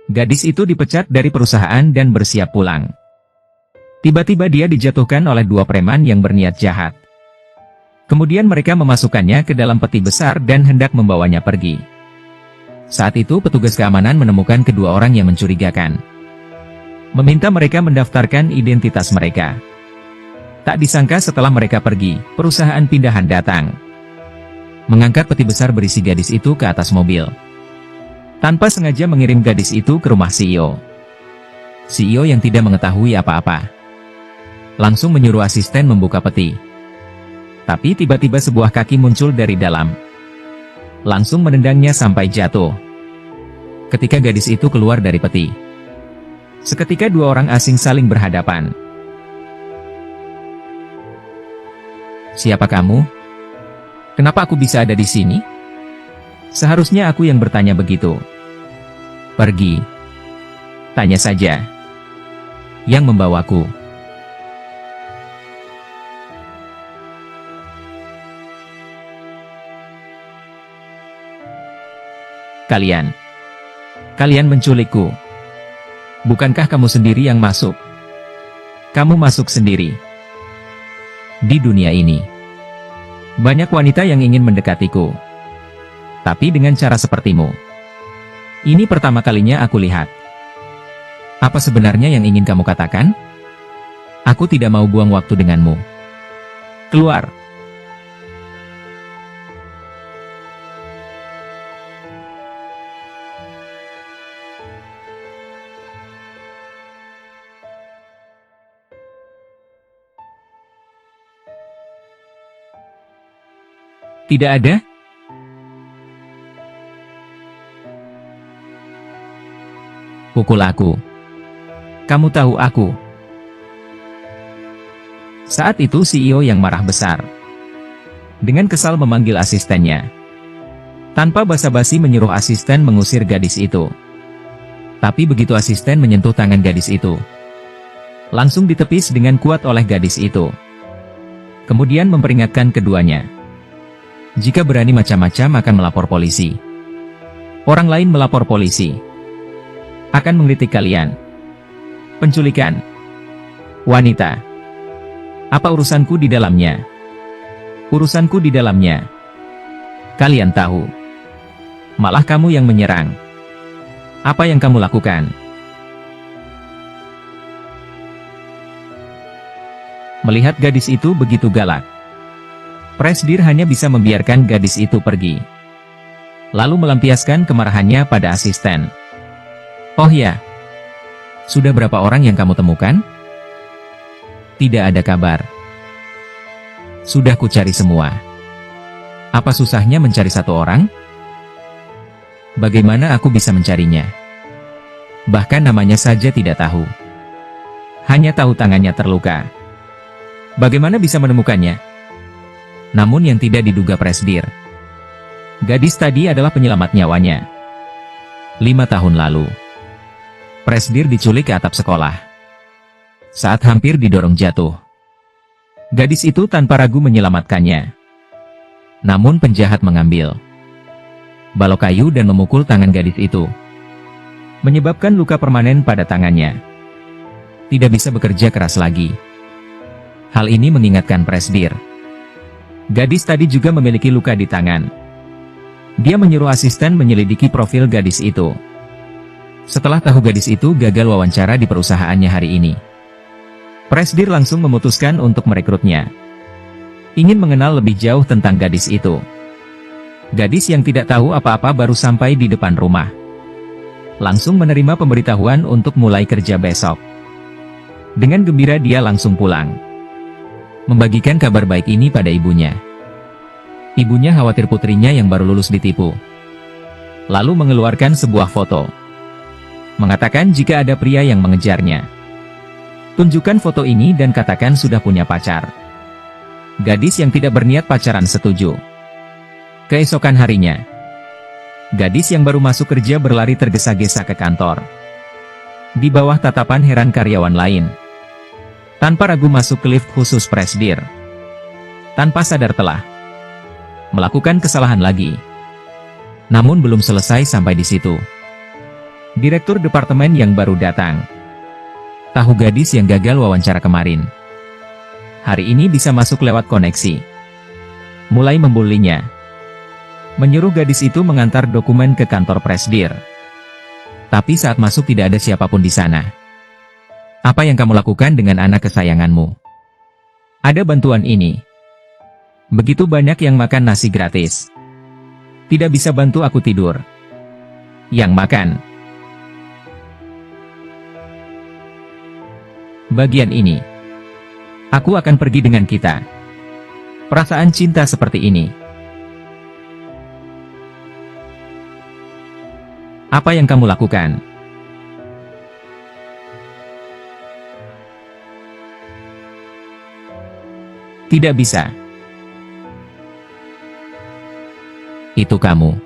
Gadis itu dipecat dari perusahaan dan bersiap pulang. Tiba-tiba dia dijatuhkan oleh dua preman yang berniat jahat. Kemudian mereka memasukkannya ke dalam peti besar dan hendak membawanya pergi. Saat itu petugas keamanan menemukan kedua orang yang mencurigakan. Meminta mereka mendaftarkan identitas mereka. Tak disangka setelah mereka pergi, perusahaan pindahan datang. Mengangkat peti besar berisi gadis itu ke atas mobil. Tanpa sengaja mengirim gadis itu ke rumah CEO. CEO yang tidak mengetahui apa-apa langsung menyuruh asisten membuka peti. Tapi tiba-tiba sebuah kaki muncul dari dalam. Langsung menendangnya sampai jatuh. Ketika gadis itu keluar dari peti, seketika dua orang asing saling berhadapan. "Siapa kamu? Kenapa aku bisa ada di sini?" "Seharusnya aku yang bertanya begitu." "Pergi. Tanya saja. Yang membawaku." Kalian menculikku. Bukankah kamu sendiri yang masuk? Kamu masuk sendiri. Di dunia ini, banyak wanita yang ingin mendekatiku. Tapi dengan cara sepertimu. Ini pertama kalinya aku lihat. Apa sebenarnya yang ingin kamu katakan? Aku tidak mau buang waktu denganmu. Keluar. Tidak ada? Pukul aku. Kamu tahu aku. Saat itu CEO yang marah besar. Dengan kesal memanggil asistennya. Tanpa basa-basi menyuruh asisten mengusir gadis itu. Tapi begitu asisten menyentuh tangan gadis itu, langsung ditepis dengan kuat oleh gadis itu. Kemudian memperingatkan keduanya. Jika berani macam-macam akan melapor polisi. Orang lain melapor polisi. Akan menggelitik kalian. Penculikan. Wanita. Apa urusanku di dalamnya? Urusanku di dalamnya. Kalian tahu. Malah kamu yang menyerang. Apa yang kamu lakukan? Melihat gadis itu begitu galak, Presidir hanya bisa membiarkan gadis itu pergi. Lalu melampiaskan kemarahannya pada asisten. "Oh ya, sudah berapa orang yang kamu temukan?" "Tidak ada kabar." "Sudah kucari semua." "Apa susahnya mencari satu orang?" "Bagaimana aku bisa mencarinya? Bahkan namanya saja tidak tahu. Hanya tahu tangannya terluka." "Bagaimana bisa menemukannya?" Namun yang tidak diduga Presidir, gadis tadi adalah penyelamat nyawanya. 5 tahun lalu, Presidir diculik ke atap sekolah. Saat hampir didorong jatuh, gadis itu tanpa ragu menyelamatkannya. Namun penjahat mengambil balok kayu dan memukul tangan gadis itu, menyebabkan luka permanen pada tangannya. Tidak bisa bekerja keras lagi. Hal ini mengingatkan Presidir. Gadis tadi juga memiliki luka di tangan. Dia menyuruh asisten menyelidiki profil gadis itu. Setelah tahu gadis itu gagal wawancara di perusahaannya hari ini, Presidir langsung memutuskan untuk merekrutnya. Ingin mengenal lebih jauh tentang gadis itu. Gadis yang tidak tahu apa-apa baru sampai di depan rumah. Langsung menerima pemberitahuan untuk mulai kerja besok. Dengan gembira dia langsung pulang. Membagikan kabar baik ini pada ibunya. Ibunya khawatir putrinya yang baru lulus ditipu. Lalu mengeluarkan sebuah foto. Mengatakan jika ada pria yang mengejarnya, tunjukkan foto ini dan katakan sudah punya pacar. Gadis yang tidak berniat pacaran setuju. Keesokan harinya, gadis yang baru masuk kerja berlari tergesa-gesa ke kantor. Di bawah tatapan heran karyawan lain. Tanpa ragu masuk ke lift khusus Presidir. Tanpa sadar telah melakukan kesalahan lagi. Namun belum selesai sampai di situ. Direktur departemen yang baru datang. Tahu gadis yang gagal wawancara kemarin. Hari ini bisa masuk lewat koneksi. Mulai membulinya. Menyuruh gadis itu mengantar dokumen ke kantor Presdir. Tapi saat masuk tidak ada siapapun di sana. Apa yang kamu lakukan dengan anak kesayanganmu? Ada bantuan ini. Begitu banyak yang makan nasi gratis. Tidak bisa bantu aku tidur. Yang makan. Bagian ini. Aku akan pergi dengan kita. Perasaan cinta seperti ini. Apa yang kamu lakukan? Tidak bisa. Itu kamu.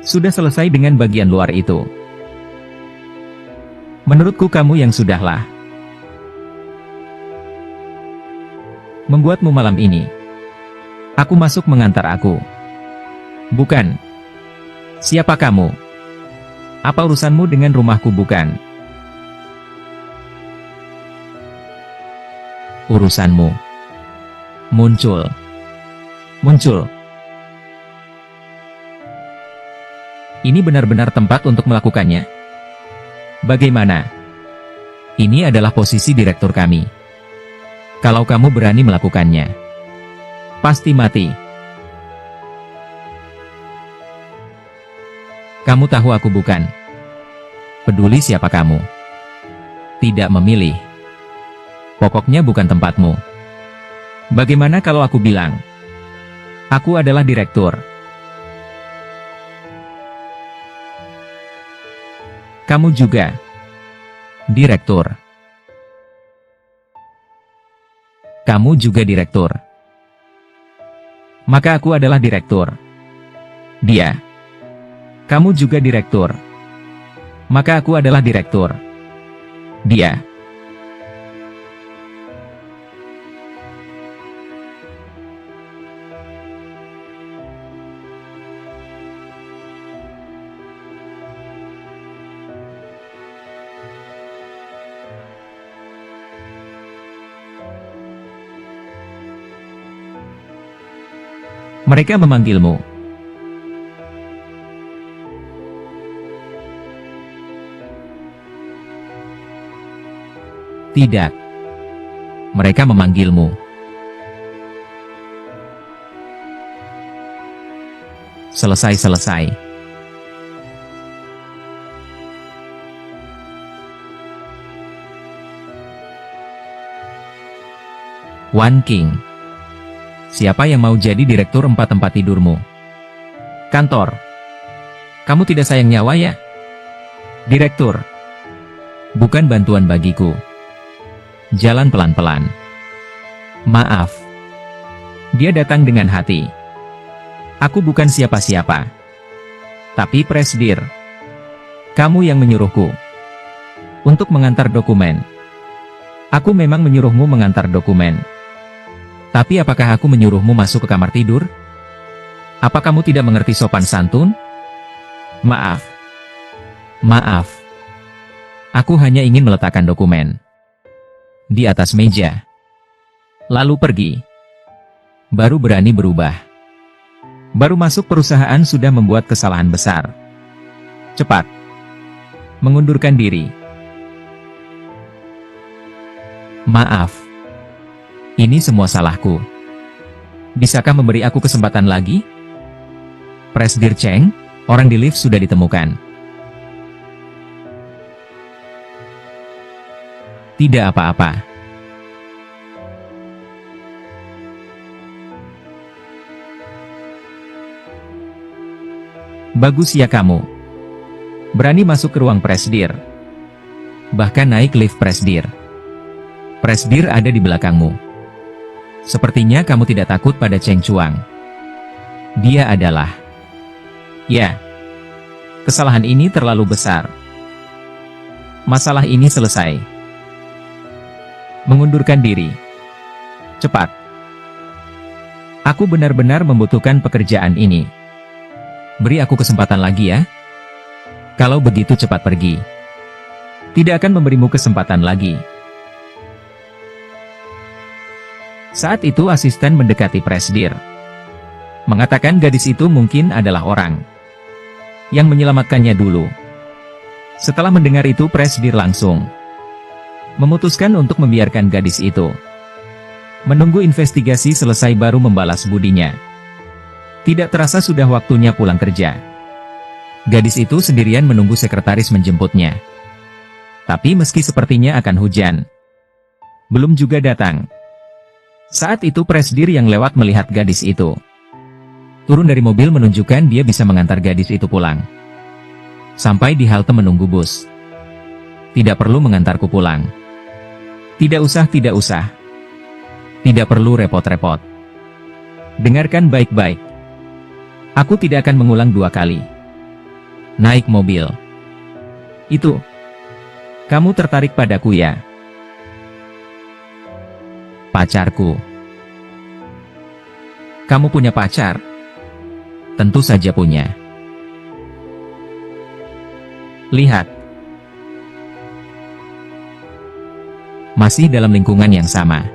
Sudah selesai dengan bagian luar itu. Menurutku kamu yang sudahlah. Membuatmu malam ini. Aku masuk mengantar aku. Bukan. Siapa kamu? Apa urusanmu dengan rumahku bukan? Urusanmu. Muncul. Muncul. Ini benar-benar tempat untuk melakukannya. Bagaimana? Ini adalah posisi direktur kami. Kalau kamu berani melakukannya, pasti mati. Kamu tahu aku bukan peduli siapa kamu. Tidak memilih. Pokoknya bukan tempatmu. Bagaimana kalau aku bilang, aku adalah direktur. Kamu juga direktur. Kamu juga direktur. Maka aku adalah direktur. Dia. Kamu juga direktur. Maka aku adalah direktur. Dia. Mereka memanggilmu. Tidak. Mereka memanggilmu. Selesai-selesai. One King. Siapa yang mau jadi direktur tempat tidurmu? Kantor. Kamu tidak sayang nyawa ya? Direktur. Bukan bantuan bagiku. Jalan pelan-pelan. Maaf. Dia datang dengan hati. Aku bukan siapa-siapa. Tapi Presdir. Kamu yang menyuruhku. Untuk mengantar dokumen. Aku memang menyuruhmu mengantar dokumen. Tapi apakah aku menyuruhmu masuk ke kamar tidur? Apa kamu tidak mengerti sopan santun? Maaf. Maaf. Aku hanya ingin meletakkan dokumen di atas meja. Lalu pergi. Baru berani berubah. Baru masuk perusahaan sudah membuat kesalahan besar. Cepat. Mengundurkan diri. Maaf. Ini semua salahku. Bisakah memberi aku kesempatan lagi? Presdir Cheng, orang di lift sudah ditemukan. Tidak apa-apa. Bagus ya kamu. Berani masuk ke ruang Presdir. Bahkan naik lift Presdir. Presdir ada di belakangmu. Sepertinya kamu tidak takut pada Cheng Chuang. Dia adalah... Ya. Kesalahan ini terlalu besar. Masalah ini selesai. Mengundurkan diri. Cepat. Aku benar-benar membutuhkan pekerjaan ini. Beri aku kesempatan lagi ya. Kalau begitu cepat pergi. Tidak akan memberimu kesempatan lagi. Saat itu asisten mendekati Presdir. Mengatakan gadis itu mungkin adalah orang yang menyelamatkannya dulu. Setelah mendengar itu Presdir langsung memutuskan untuk membiarkan gadis itu menunggu investigasi selesai baru membalas budinya. Tidak terasa sudah waktunya pulang kerja. Gadis itu sendirian menunggu sekretaris menjemputnya. Tapi meski sepertinya akan hujan, belum juga datang. Saat itu Presdir yang lewat melihat gadis itu turun dari mobil menunjukkan dia bisa mengantar gadis itu pulang. Sampai di halte menunggu bus. Tidak perlu mengantarku pulang. Tidak usah, tidak usah. Tidak perlu repot-repot. Dengarkan baik-baik. Aku tidak akan mengulang 2 kali. Naik mobil. Itu. Kamu tertarik padaku ya? Pacarku. Kamu punya pacar? Tentu saja punya. Lihat. Masih dalam lingkungan yang sama.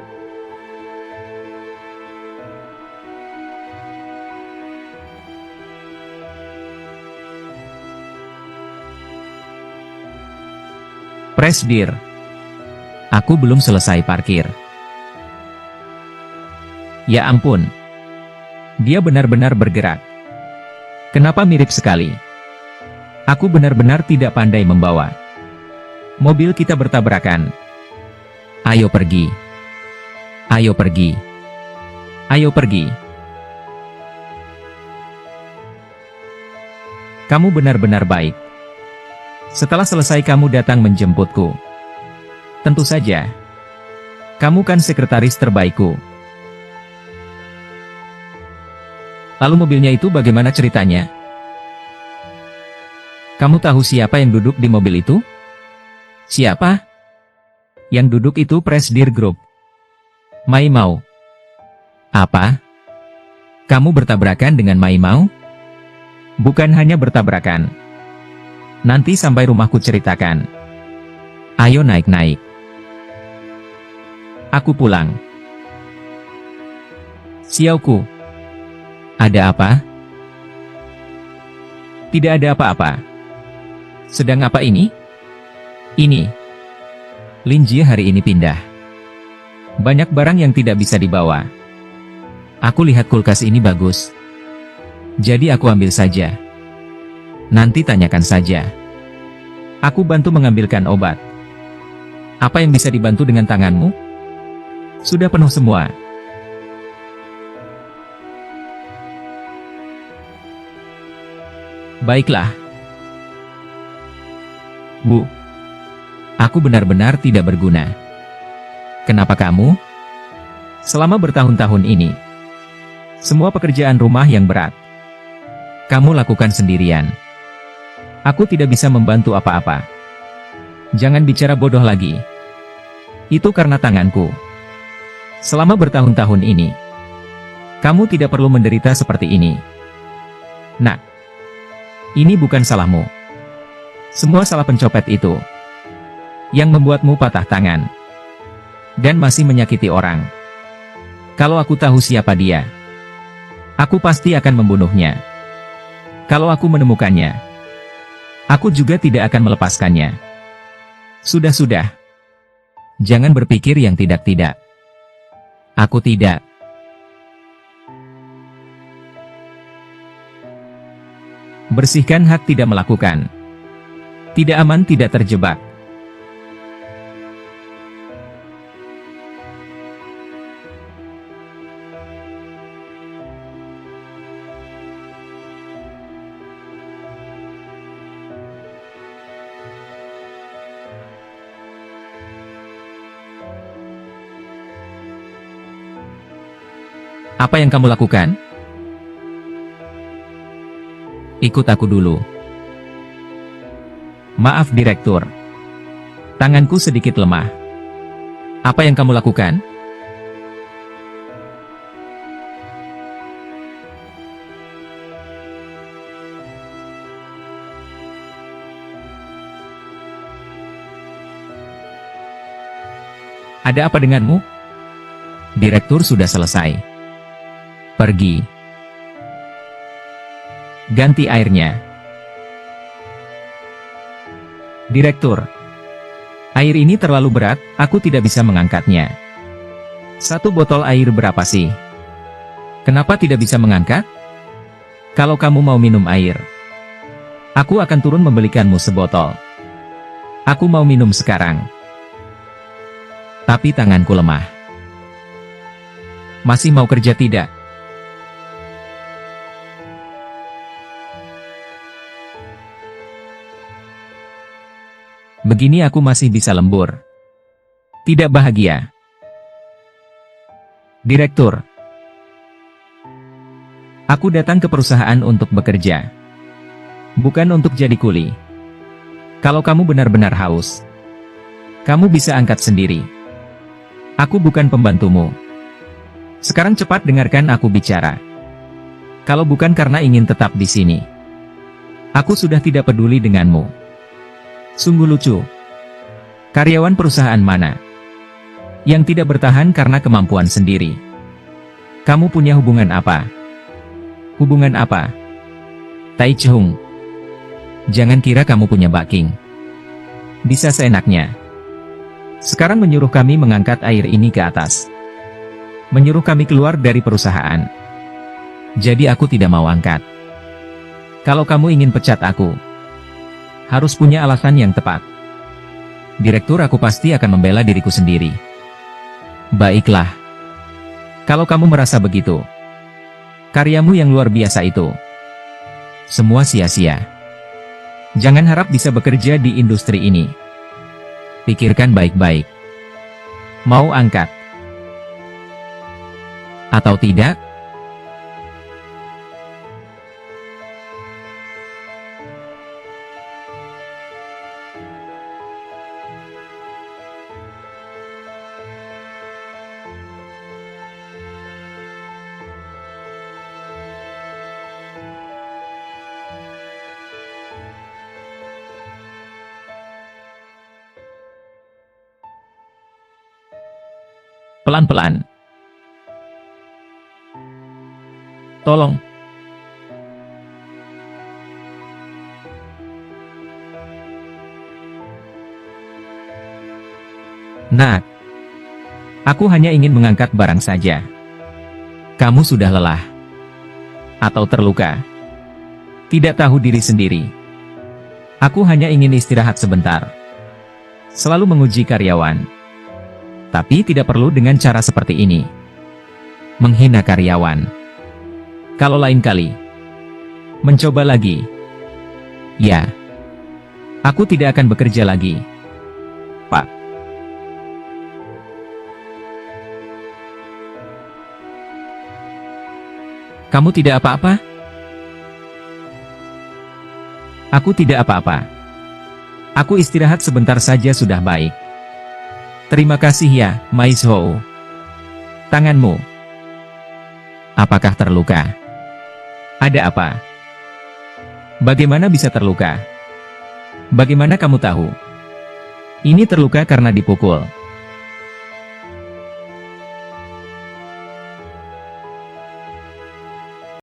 Presdir. Aku belum selesai parkir. Ya ampun. Dia benar-benar bergerak. Kenapa mirip sekali? Aku benar-benar tidak pandai membawa. Mobil kita bertabrakan. Ayo pergi. Ayo pergi. Ayo pergi. Kamu benar-benar baik. Setelah selesai kamu datang menjemputku. Tentu saja. Kamu kan sekretaris terbaikku. Lalu mobilnya itu bagaimana ceritanya? Kamu tahu siapa yang duduk di mobil itu? Siapa? Yang duduk itu Presdir Group. Mai Mau. Apa? Kamu bertabrakan dengan Mai Mau? Bukan hanya bertabrakan. Nanti sampai rumahku ceritakan. Ayo naik-naik. Aku pulang. Xiaoku. Ada apa? Tidak ada apa-apa. Sedang apa ini? Ini. Linji hari ini pindah. Banyak barang yang tidak bisa dibawa. Aku lihat kulkas ini bagus. Jadi aku ambil saja. Nanti tanyakan saja. Aku bantu mengambilkan obat. Apa yang bisa dibantu dengan tanganmu? Sudah penuh semua. Baiklah. Bu. Aku benar-benar tidak berguna. Kenapa kamu? Selama bertahun-tahun ini, semua pekerjaan rumah yang berat, kamu lakukan sendirian. Aku tidak bisa membantu apa-apa. Jangan bicara bodoh lagi. Itu karena tanganku. Selama bertahun-tahun ini, kamu tidak perlu menderita seperti ini. Nak, ini bukan salahmu. Semua salah pencopet itu yang membuatmu patah tangan dan masih menyakiti orang. Kalau aku tahu siapa dia, aku pasti akan membunuhnya. Kalau aku menemukannya, aku juga tidak akan melepaskannya. Sudah-sudah. Jangan berpikir yang tidak-tidak. Aku tidak. Bersihkan hak tidak melakukan. Tidak aman, tidak terjebak. Apa yang kamu lakukan? Ikut aku dulu. Maaf Direktur. Tanganku sedikit lemah. Apa yang kamu lakukan? Ada apa denganmu? Direktur sudah selesai. Pergi. Ganti airnya. Direktur. Air ini terlalu berat, aku tidak bisa mengangkatnya. Satu botol air berapa sih? Kenapa tidak bisa mengangkat? Kalau kamu mau minum air, aku akan turun membelikanmu sebotol. Aku mau minum sekarang. Tapi tanganku lemah. Masih mau kerja tidak? Begini aku masih bisa lembur. Tidak bahagia. Direktur. Aku datang ke perusahaan untuk bekerja. Bukan untuk jadi kuli. Kalau kamu benar-benar haus, kamu bisa angkat sendiri. Aku bukan pembantumu. Sekarang cepat dengarkan aku bicara. Kalau bukan karena ingin tetap di sini, aku sudah tidak peduli denganmu. Sungguh lucu. Karyawan perusahaan mana yang tidak bertahan karena kemampuan sendiri? Kamu punya hubungan apa? Hubungan apa? Tai Chung. Jangan kira kamu punya backing. Bisa seenaknya. Sekarang menyuruh kami mengangkat air ini ke atas. Menyuruh kami keluar dari perusahaan. Jadi aku tidak mau angkat. Kalau kamu ingin pecat aku, harus punya alasan yang tepat. Direktur, aku pasti akan membela diriku sendiri. Baiklah. Kalau kamu merasa begitu, karyamu yang luar biasa itu, semua sia-sia. Jangan harap bisa bekerja di industri ini. Pikirkan baik-baik. Mau angkat atau tidak? Pelan-pelan. Tolong. Nak. Aku hanya ingin mengangkat barang saja. Kamu sudah lelah. Atau terluka. Tidak tahu diri sendiri. Aku hanya ingin istirahat sebentar. Selalu menguji karyawan. Tapi tidak perlu dengan cara seperti ini. Menghina karyawan. Kalau lain kali, mencoba lagi. Ya. Aku tidak akan bekerja lagi, Pak. Kamu tidak apa-apa? Aku tidak apa-apa. Aku istirahat sebentar saja sudah baik. Terima kasih ya, Maishou. Tanganmu. Apakah terluka? Ada apa? Bagaimana bisa terluka? Bagaimana kamu tahu? Ini terluka karena dipukul.